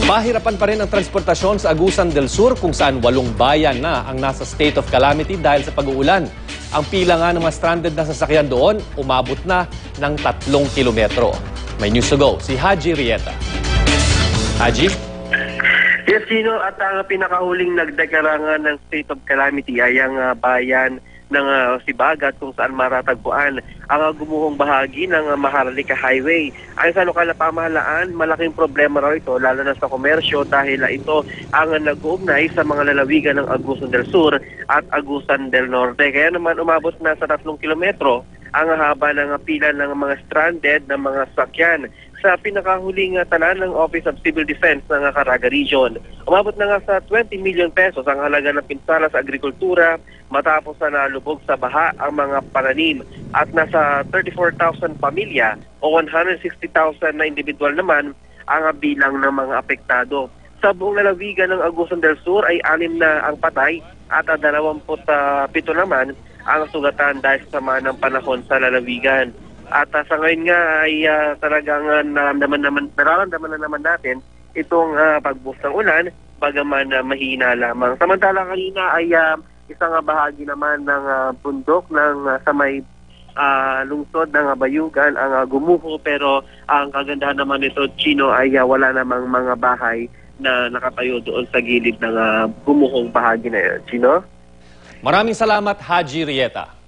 Pahirapan pa rin ang transportasyon sa Agusan del Sur kung saan 8 bayan na ang nasa state of calamity dahil sa pag-uulan. Ang pila nga ng mga stranded na sasakyan doon umabot na ng 3 kilometro. May news to go, si Haji Rieta. Haji? Yes, Gino, at ang pinakahuling nagdeklara ng state of calamity ay ang bayan ng Sibagat kung saan maratagpuan ang gumuhong bahagi ng Maharlika Highway. Ayon sa lokal na pamahalaan, malaking problema raw ito lalo na sa komersyo dahil ito ang nag-uugnay sa mga lalawigan ng Agusan del Sur at Agusan del Norte. Kaya naman umabot na sa 3 kilometro ang haba ng pila ng mga stranded na mga sakyan sa pinakahuling tanan ng Office of Civil Defense ng Caraga Region. Umabot na nga sa 20 million pesos ang halaga ng pinsala sa agrikultura matapos na nalubog sa baha ang mga pananim at nasa 34,000 pamilya o 160,000 na individual naman ang bilang ng mga apektado. Sa buong lalawigan ng Agusan del Sur ay 6 na ang patay at 27 naman ang sugatan dahil sa sama ng panahon sa lalawigan. At sa ngayon nga ay talagang nararamdaman na naman natin itong pagbuhos ng ulan, bagaman mahina lamang. Samantala kanina ay isang bahagi naman ng bundok ng sa may lungsod ng Bayugan ang gumuho, pero ang kagandahan naman nito, Chino, ay wala namang mga bahay na nakatayo doon sa gilid ng gumuhong bahagi na yun. Chino? Maraming salamat, Haji Rieta.